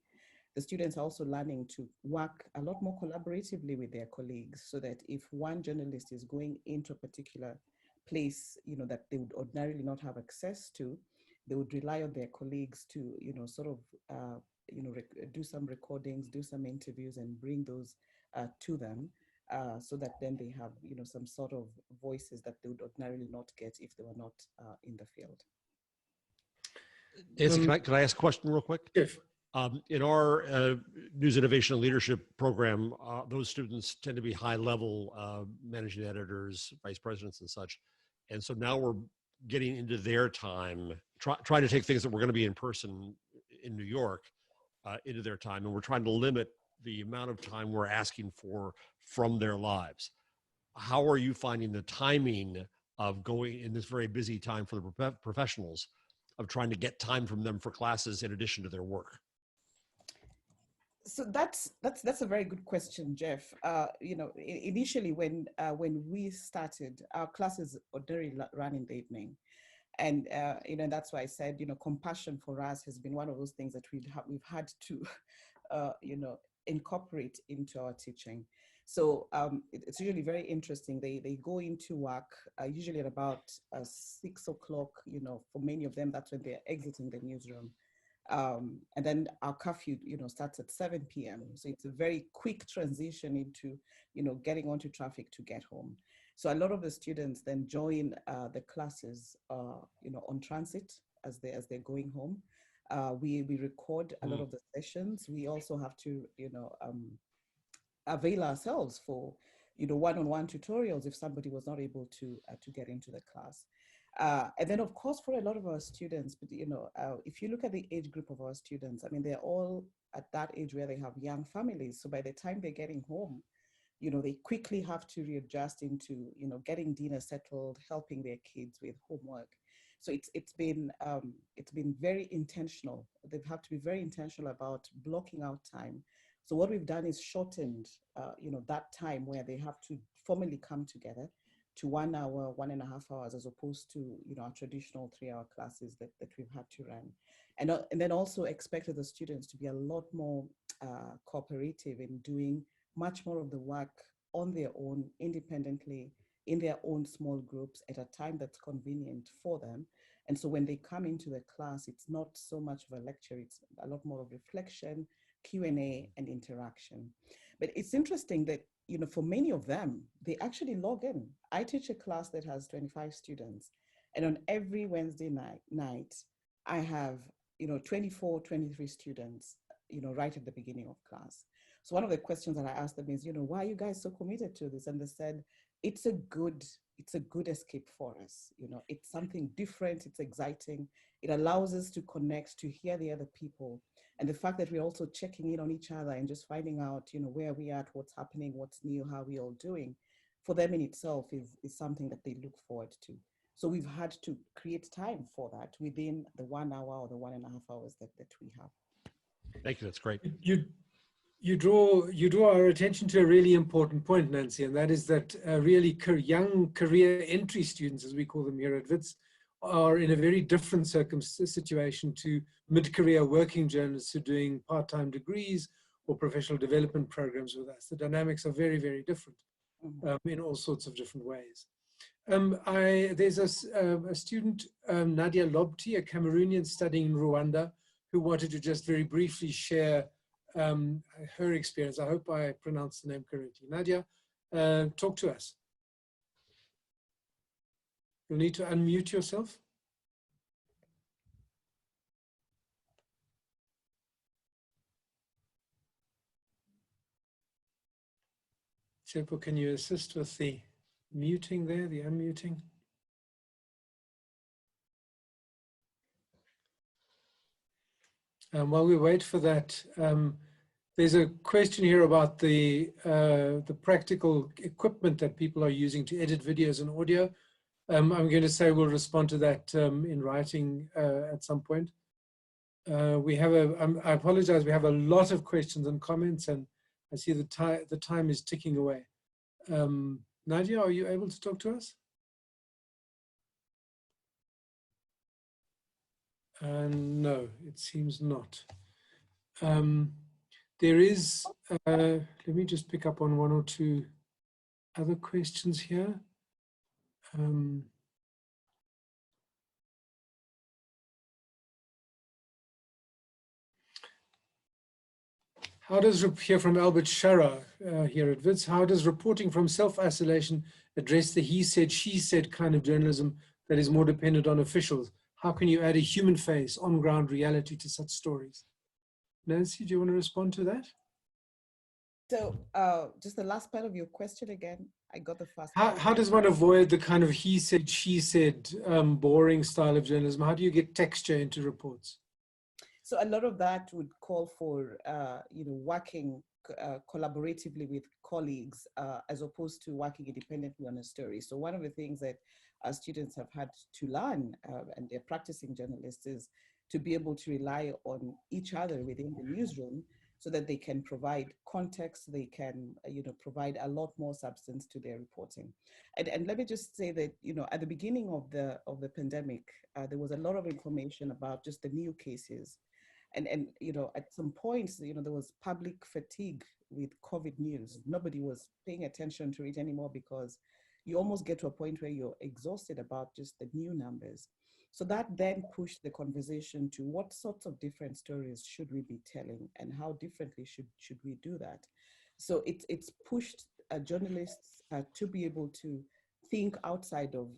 Speaker 2: The students are also learning to work a lot more collaboratively with their colleagues, so that if one journalist is going into a particular place, that they would ordinarily not have access to, they would rely on their colleagues to, do some recordings, do some interviews, and bring those to them. So that then they have, some sort of voices that they would ordinarily not get if they were not in the field.
Speaker 4: Nancy, can I ask a question real quick?
Speaker 1: Yes.
Speaker 4: In our News Innovation and Leadership program, those students tend to be high-level managing editors, vice presidents, and such. And so now we're getting into their time, trying to take things that were going to be in person in New York into their time, and we're trying to limit the amount of time we're asking for from their lives. How are you finding the timing of going in this very busy time for the professionals of trying to get time from them for classes in addition to their work?
Speaker 2: So that's a very good question, Jeff. Initially when we started, our classes ordinarily ran in the evening. And that's why I said, compassion for us has been one of those things that we've had to, incorporate into our teaching. So it's usually very interesting. They go into work usually at about 6 o'clock. For many of them, that's when they're exiting the newsroom. And then our curfew, starts at 7 p.m. So it's a very quick transition into, getting onto traffic to get home. So a lot of the students then join the classes, on transit as they're going home. We record a lot of the sessions. We also have to, avail ourselves for, one-on-one tutorials if somebody was not able to get into the class. And then, of course, for a lot of our students, but if you look at the age group of our students, I mean, they're all at that age where they have young families. So by the time they're getting home, they quickly have to readjust into, getting dinner settled, helping their kids with homework. So it's been very intentional. They've had to be very intentional about blocking out time. So what we've done is shortened, that time where they have to formally come together to 1 hour, 1.5 hours, as opposed to, our traditional 3-hour classes that we've had to run. And then also expected the students to be a lot more cooperative in doing much more of the work on their own, independently, in their own small groups at a time that's convenient for them. And so when they come into the class, it's not so much of a lecture, it's a lot more of reflection, Q&A, and interaction. But it's interesting that, for many of them, they actually log in. I teach a class that has 25 students, and on every Wednesday night, I have, 24, 23 students, right at the beginning of class. So one of the questions that I asked them is, why are you guys so committed to this? And they said, it's a good escape for us. It's something different, it's exciting. It allows us to connect, to hear the other people. And the fact that we're also checking in on each other and just finding out, where we are at, what's happening, what's new, how we're all doing, for them in itself is something that they look forward to. So we've had to create time for that within the 1 hour or the 1.5 hours that we have.
Speaker 4: Thank you, that's great.
Speaker 1: You draw our attention to a really important point, Nancy, and that is that really young career entry students, as we call them here at Wits, are in a very different situation to mid-career working journalists who are doing part-time degrees or professional development programs with us. The dynamics are very, very different in all sorts of different ways. There's a student, Nadia Lobti, a Cameroonian studying in Rwanda, who wanted to just very briefly share her experience. I hope I pronounced the name correctly. Nadia, talk to us. You'll need to unmute yourself. Sepo, can you assist with the muting there, the unmuting? While we wait for that, there's a question here about the practical equipment that people are using to edit videos and audio. I'm going to say we'll respond to that in writing at some point. I apologize, we have a lot of questions and comments, and I see the time is ticking away. Nadia, are you able to talk to us? No, it seems not. There is, let me just pick up on 1 or 2 other questions here. How does, here from Albert Shara here at Wits, how does reporting from self-isolation address the he said, she said kind of journalism that is more dependent on officials? How can you add a human face, on-ground reality to such stories? Nancy, do you want to respond to that?
Speaker 2: So just the last part of your question again, I got the first
Speaker 1: How does one avoid the kind of he said, she said boring style of journalism? How do you get texture into reports?
Speaker 2: So a lot of that would call for, working collaboratively with colleagues as opposed to working independently on a story. So one of the things that our students have had to learn, and they're practicing journalists, is to be able to rely on each other within the newsroom so that they can provide context, they can, provide a lot more substance to their reporting. And let me just say that, at the beginning of the pandemic, there was a lot of information about just the new cases. And at some points, there was public fatigue with COVID news. Nobody was paying attention to it anymore because you almost get to a point where you're exhausted about just the new numbers. So that then pushed the conversation to what sorts of different stories should we be telling and how differently should we do that? So it's pushed journalists to be able to think outside of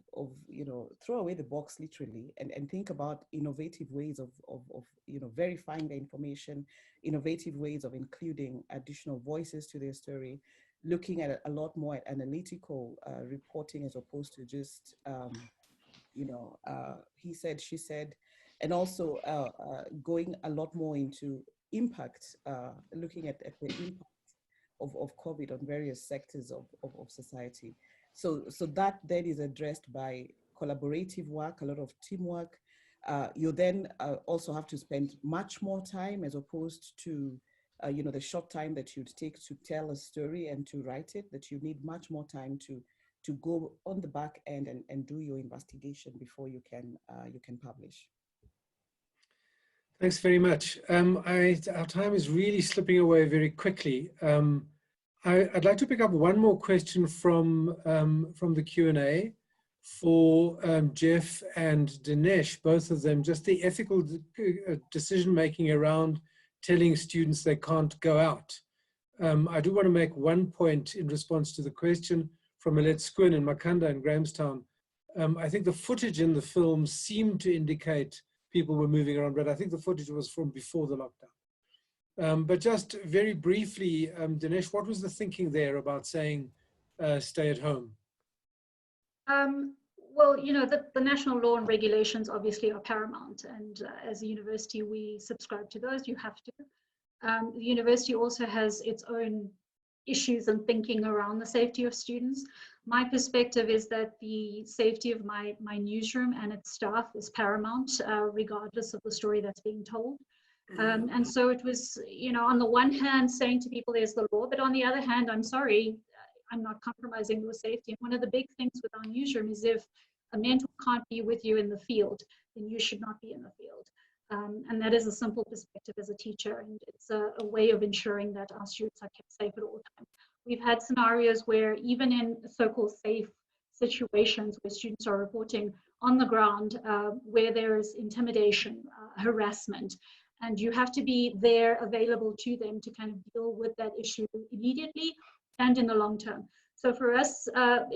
Speaker 2: throw away the box literally and think about innovative ways of verifying the information, innovative ways of including additional voices to their story, looking at a lot more at analytical reporting as opposed to just he said, she said, and also going a lot more into impact, looking at the impact of COVID on various sectors of society. So that then is addressed by collaborative work, a lot of teamwork. You then also have to spend much more time as opposed to the short time that you'd take to tell a story and to write it, that you need much more time to go on the back end and do your investigation before you can publish.
Speaker 1: Thanks very much. Our time is really slipping away very quickly. I'd like to pick up one more question from the Q&A for Jeff and Dinesh, both of them, just the ethical decision-making around telling students they can't go out. I do want to make one point in response to the question from Alet Squin and Makanda in Grahamstown. I think the footage in the film seemed to indicate people were moving around, but I think the footage was from before the lockdown. But just very briefly, Dinesh, what was the thinking there about saying stay at home?
Speaker 3: Well, the national law and regulations obviously are paramount, and as a university, we subscribe to those. You have to. The university also has its own issues and thinking around the safety of students. My perspective is that the safety of my newsroom and its staff is paramount, regardless of the story that's being told. And so it was, on the one hand, saying to people, there's the law, but on the other hand, I'm sorry, I'm not compromising your safety. And one of the big things with our newsroom is if a mentor can't be with you in the field, then you should not be in the field. And that is a simple perspective as a teacher, and it's a way of ensuring that our students are kept safe at all times. We've had scenarios where even in so-called safe situations where students are reporting on the ground where there is intimidation, harassment, and you have to be there available to them to kind of deal with that issue immediately and in the long term. So for us, there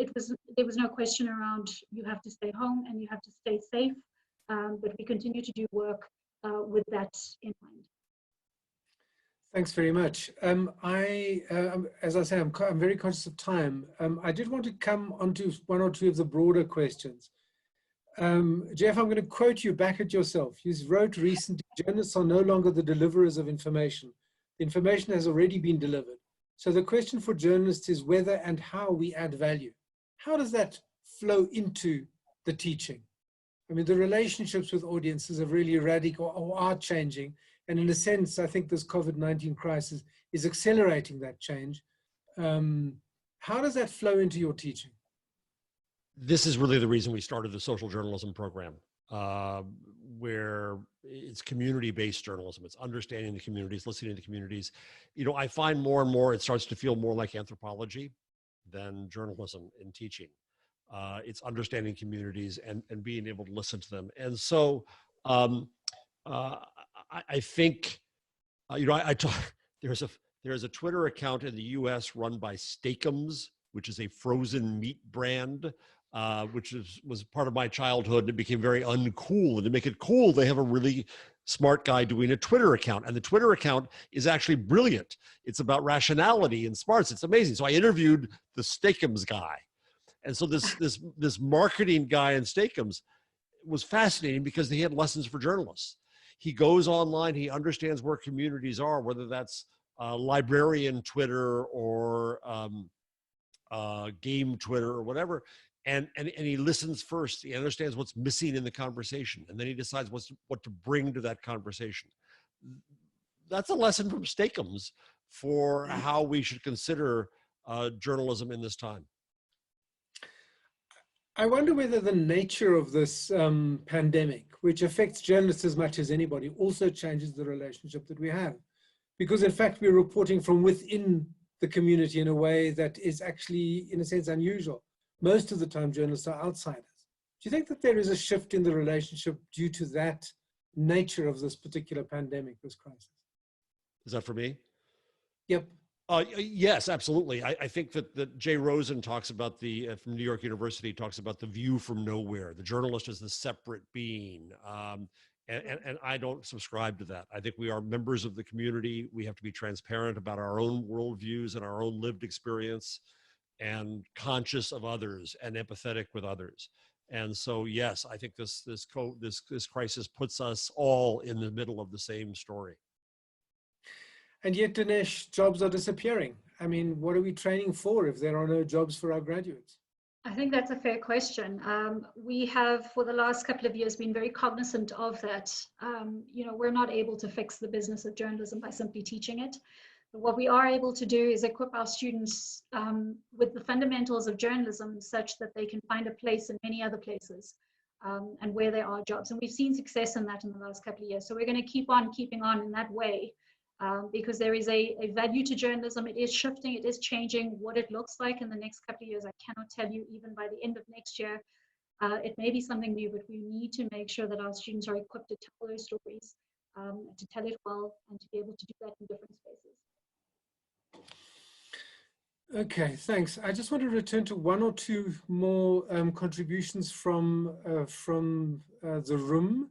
Speaker 3: was no question around you have to stay home and you have to stay safe, but we continue to do work with that in mind.
Speaker 1: Thanks very much. As I say, I'm very conscious of time. I did want to come onto one or two of the broader questions. Jeff, I'm going to quote you back at yourself. You wrote recently, journalists are no longer the deliverers of information. The information has already been delivered. So the question for journalists is whether and how we add value. How does that flow into the teaching? I mean, the relationships with audiences are really erratic or are changing. And in a sense, I think this COVID-19 crisis is accelerating that change. How does that flow into your teaching?
Speaker 4: This is really the reason we started the social journalism program, where it's community-based journalism. It's understanding the communities, listening to communities. I find more and more it starts to feel more like anthropology than journalism in teaching. It's understanding communities and being able to listen to them. And so I think, there's a Twitter account in the US run by Steakums, which is a frozen meat brand, which was part of my childhood, and it became very uncool. And to make it cool, they have a really smart guy doing a Twitter account. And the Twitter account is actually brilliant. It's about rationality and smarts. It's amazing. So I interviewed the Steakums guy. And so this marketing guy in Steakums was fascinating because he had lessons for journalists. He goes online, he understands where communities are, whether that's librarian Twitter or game Twitter or whatever. And he listens first. He understands what's missing in the conversation, and then he decides what to bring to that conversation. that's a lesson from Steakums for how we should consider journalism in this time.
Speaker 1: I wonder whether the nature of this pandemic, which affects journalists as much as anybody, also changes the relationship that we have. Because in fact, we're reporting from within the community in a way that is actually, in a sense, unusual. Most of the time, journalists are outsiders. Do you think that there is a shift in the relationship due to that nature of this particular pandemic, this crisis?
Speaker 4: Is that for me?
Speaker 1: Yep.
Speaker 4: Yes, absolutely. I think that Jay Rosen talks about from New York University, talks about the view from nowhere. The journalist is the separate being. And I don't subscribe to that. I think we are members of the community. We have to be transparent about our own worldviews and our own lived experience, and conscious of others and empathetic with others. And so, yes, I think this crisis puts us all in the middle of the same story.
Speaker 1: And yet, Dinesh, jobs are disappearing. I mean, what are we training for if there are no jobs for our graduates?
Speaker 3: I think that's a fair question. We have, for the last couple of years, been very cognizant of that. We're not able to fix the business of journalism by simply teaching it. But what we are able to do is equip our students with the fundamentals of journalism such that they can find a place in many other places and where there are jobs. And we've seen success in that in the last couple of years. So we're going to keep on keeping on in that way. Because there is a value to journalism. It is shifting, it is changing. What it looks like in the next couple of years, I cannot tell you. Even by the end of next year, it may be something new, but we need to make sure that our students are equipped to tell those stories, to tell it well, and to be able to do that in different spaces.
Speaker 1: Okay, thanks. I just want to return to one or two more contributions from the room.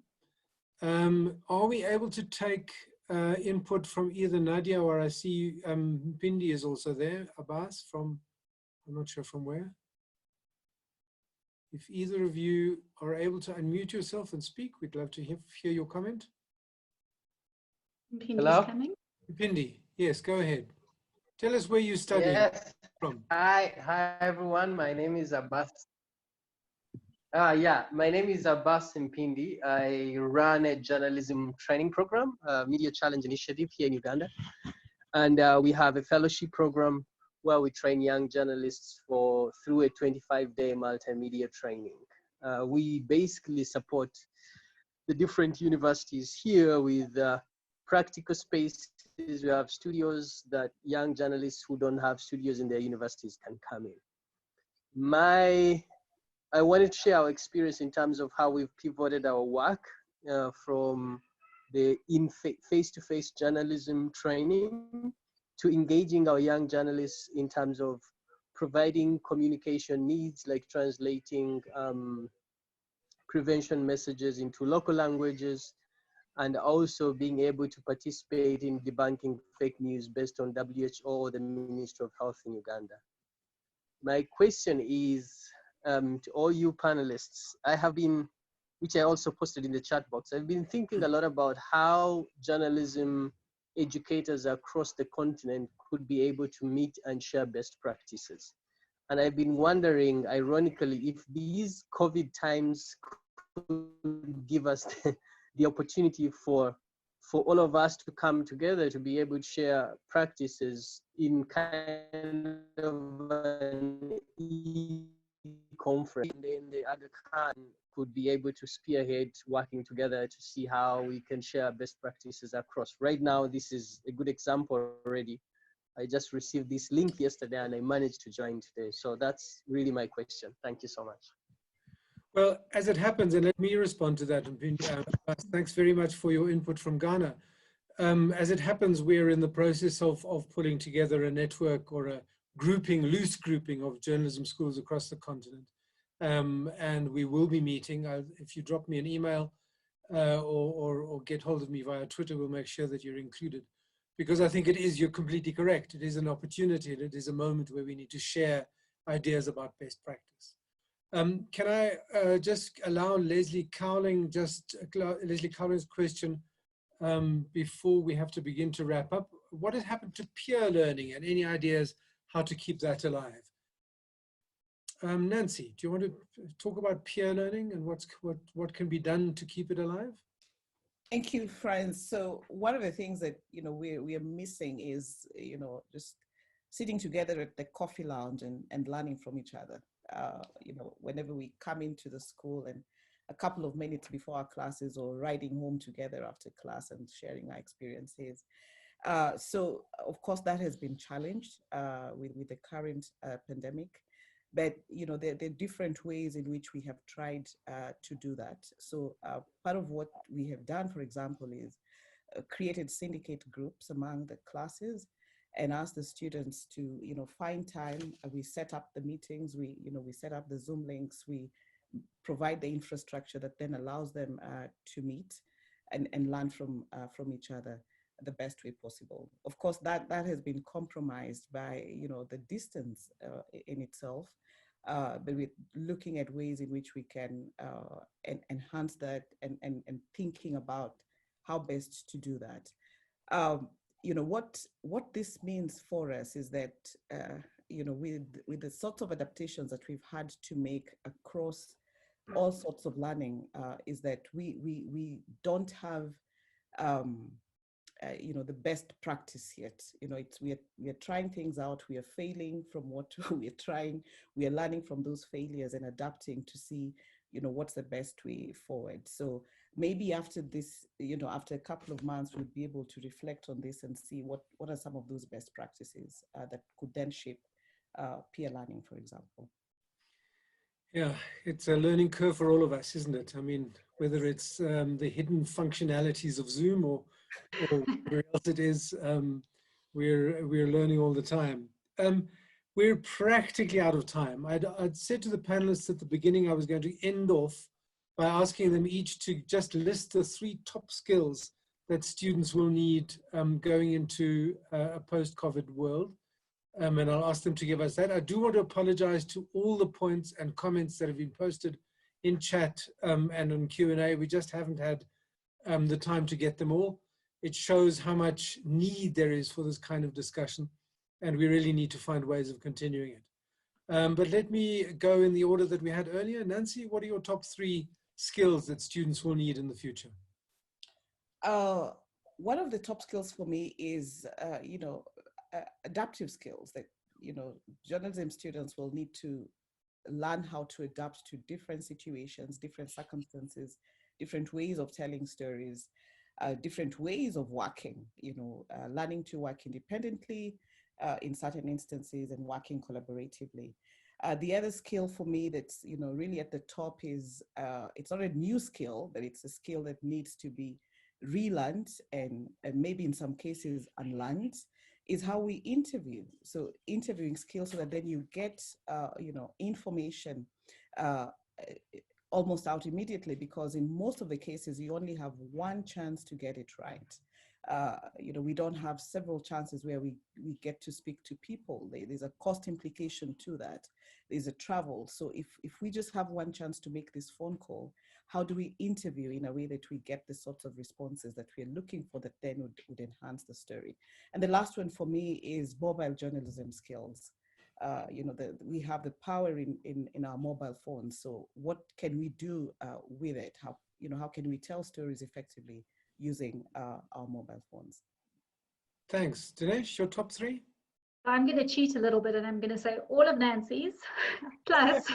Speaker 1: Are we able to take input from either Nadia, or I see Pindi is also there, Abbas from, I'm not sure from where. If either of you are able to unmute yourself and speak, we'd love to hear your comment.
Speaker 3: Hello? Coming.
Speaker 1: Pindi, yes, go ahead. Tell us where you studied.
Speaker 17: Yes.
Speaker 1: From.
Speaker 17: Hi everyone, my name is Abbas. My name is Abbas Mpindi. I run a journalism training program, Media Challenge Initiative here in Uganda. And we have a fellowship program where we train young journalists through a 25-day multimedia training. We basically support the different universities here with practical spaces. We have studios that young journalists who don't have studios in their universities can come in. I wanted to share our experience in terms of how we've pivoted our work from the face-to-face journalism training to engaging our young journalists in terms of providing communication needs like translating prevention messages into local languages, and also being able to participate in debunking fake news based on WHO or the Ministry of Health in Uganda. My question is, to all you panelists, which I also posted in the chat box, I've been thinking a lot about how journalism educators across the continent could be able to meet and share best practices. And I've been wondering, ironically, if these COVID times could give us the opportunity for all of us to come together to be able to share practices in kind of an conference, and then the Aga Khan could be able to spearhead working together to see how we can share best practices across. Right now, this is a good example already. I just received this link yesterday and I managed to join today. So that's really my question. Thank you so much.
Speaker 1: Well, as it happens, and let me respond to that, thanks very much for your input from Ghana. As it happens, we're in the process of pulling together a network or a loose grouping of journalism schools across the continent. And we will be meeting. If you drop me an email or get hold of me via Twitter, we'll make sure that you're included. Because I think you're completely correct. It is an opportunity and it is a moment where we need to share ideas about best practice. Can I just allow Leslie Cowling's question before we have to begin to wrap up? What has happened to peer learning, and any ideas how to keep that alive? Nancy, do you want to talk about peer learning and what can be done to keep it alive?
Speaker 2: Thank you, Franz. So one of the things that, we are missing is, just sitting together at the coffee lounge and learning from each other. Whenever we come into the school and a couple of minutes before our classes, or riding home together after class and sharing our experiences. So of course that has been challenged with the current pandemic. But there are different ways in which we have tried to do that. So part of what we have done, for example, is created syndicate groups among the classes and asked the students to find time. We set up the meetings. We set up the Zoom links. We provide the infrastructure that then allows them to meet and learn from each other the best way possible. Of course, that has been compromised by the distance in itself, but we're looking at ways in which we can enhance that and thinking about how best to do that. What this means for us is that with the sorts of adaptations that we've had to make across all sorts of learning, is that we don't have the best practice yet. We are trying things out. We are failing from what we are trying. We are learning from those failures and adapting to see, what's the best way forward. So maybe after this, after a couple of months, we'll be able to reflect on this and see what are some of those best practices that could then shape peer learning, for example.
Speaker 1: Yeah, it's a learning curve for all of us, isn't it? I mean, whether it's the hidden functionalities of Zoom or where else it is, we're learning all the time. We're practically out of time. I'd said to the panelists at the beginning I was going to end off by asking them each to just list the 3 top skills that students will need going into a post-COVID world. And I'll ask them to give us that. I do want to apologize to all the points and comments that have been posted in chat and on Q&A. We just haven't had the time to get them all. It shows how much need there is for this kind of discussion, and we really need to find ways of continuing it. But let me go in the order that we had earlier. Nancy, what are your top 3 skills that students will need in the future?
Speaker 2: One of the top skills for me is, adaptive skills that, journalism students will need to learn how to adapt to different situations, different circumstances, different ways of telling stories, different ways of working, learning to work independently in certain instances and working collaboratively. The other skill for me that's, really at the top is, it's not a new skill, but it's a skill that needs to be relearned and maybe in some cases unlearned, is how we interview. So interviewing skills so that then you get, information almost out immediately, because in most of the cases, you only have one chance to get it right. We don't have several chances where we get to speak to people. There's a cost implication to that. There's a travel. So if we just have one chance to make this phone call, how do we interview in a way that we get the sorts of responses that we're looking for that then would enhance the story? And the last one for me is mobile journalism skills. We have the power in our mobile phones. So what can we do with it? How can we tell stories effectively using our mobile phones?
Speaker 1: Thanks. Dinesh, your top 3?
Speaker 3: I'm going to cheat a little bit and I'm going to say all of Nancy's plus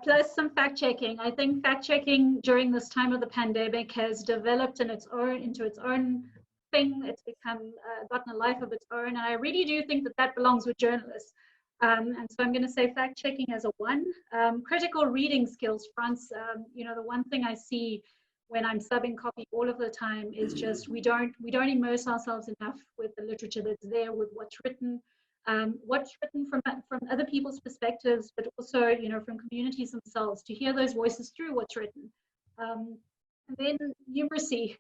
Speaker 3: plus some fact checking. I think fact checking during this time of the pandemic has developed into its own thing. It's become gotten a life of its own, and I really do think that belongs with journalists. And so I'm going to say fact checking as a 1. Critical reading skills, Franz. The one thing I see when I'm subbing copy all of the time is just we don't immerse ourselves enough with the literature that's there, with what's written from other people's perspectives, but also from communities themselves, to hear those voices through what's written. And then numeracy.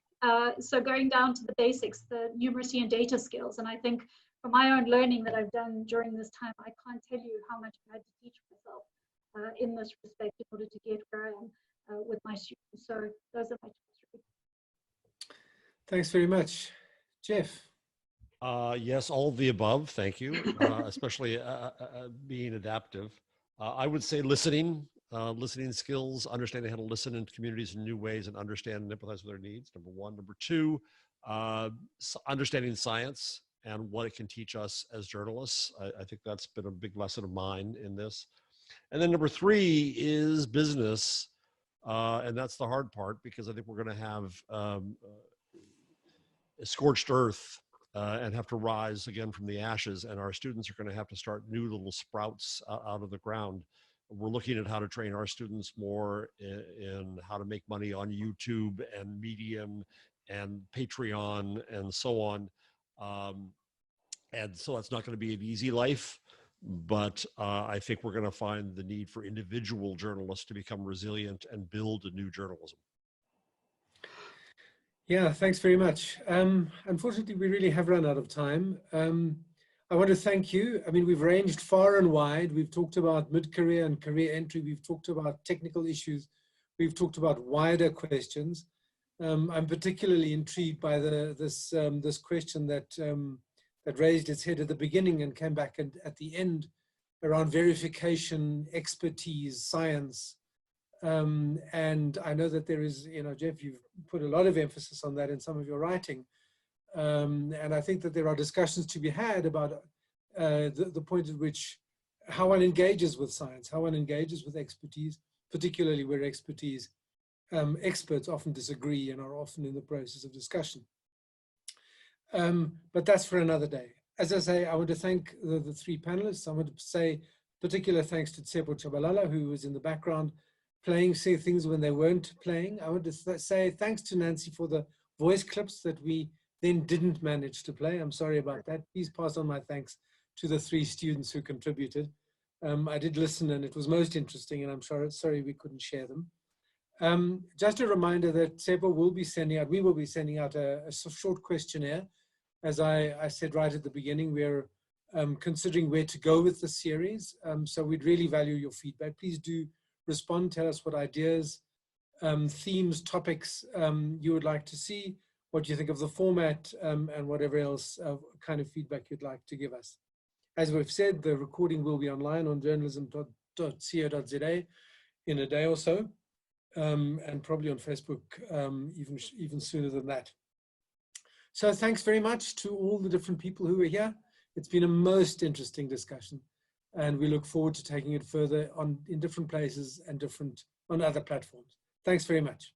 Speaker 3: So going down to the basics, the numeracy and data skills. And I think from my own learning that I've done during this time, I can't tell you how much I had to teach myself in this respect in order to get where I am with my students. So those are my top 3.
Speaker 1: Thanks very much. Jeff?
Speaker 4: Yes, all of the above, thank you, especially being adaptive. I would say listening, listening skills, understanding how to listen in communities in new ways and understand and empathize with their needs, number one. Number two, understanding science and what it can teach us as journalists. I think that's been a big lesson of mine in this. And then number three is business. And that's the hard part, because I think we're going to have a scorched earth and have to rise again from the ashes. And our students are going to have to start new little sprouts out of the ground. We're looking at how to train our students more in how to make money on YouTube and Medium and Patreon and so on. And so it's not going to be an easy life, but I think we're going to find the need for individual journalists to become resilient and build a new journalism.
Speaker 1: Yeah, thanks very much. Unfortunately, we really have run out of time. I want to thank you. I mean, we've ranged far and wide. We've talked about mid-career and career entry. We've talked about technical issues. We've talked about wider questions. I'm particularly intrigued by this question that raised its head at the beginning and came back at the end around verification, expertise, science. And I know that there is, Jeff, you've put a lot of emphasis on that in some of your writing. And I think that there are discussions to be had about the point at which how one engages with science, how one engages with expertise, particularly where expertise experts often disagree and are often in the process of discussion. But that's for another day. As I say, I want to thank the three panelists. I want to say particular thanks to Tsepo Chabalala, who was in the background playing things when they weren't playing. I want to say thanks to Nancy for the voice clips that we then didn't manage to play. I'm sorry about that. Please pass on my thanks to the three students who contributed. I did listen and it was most interesting, and I'm sorry we couldn't share them. Just a reminder that Tsepo will be sending out, we will be sending out a short questionnaire. As I said right at the beginning, we're considering where to go with the series. So we'd really value your feedback. Please do respond, tell us what ideas, themes, topics you would like to see, what you think of the format, and whatever else kind of feedback you'd like to give us. As we've said, the recording will be online on journalism.co.za in a day or so, and probably on Facebook even sooner than that. So thanks very much to all the different people who were here. It's been a most interesting discussion, and we look forward to taking it further in different places and on other platforms. Thanks very much.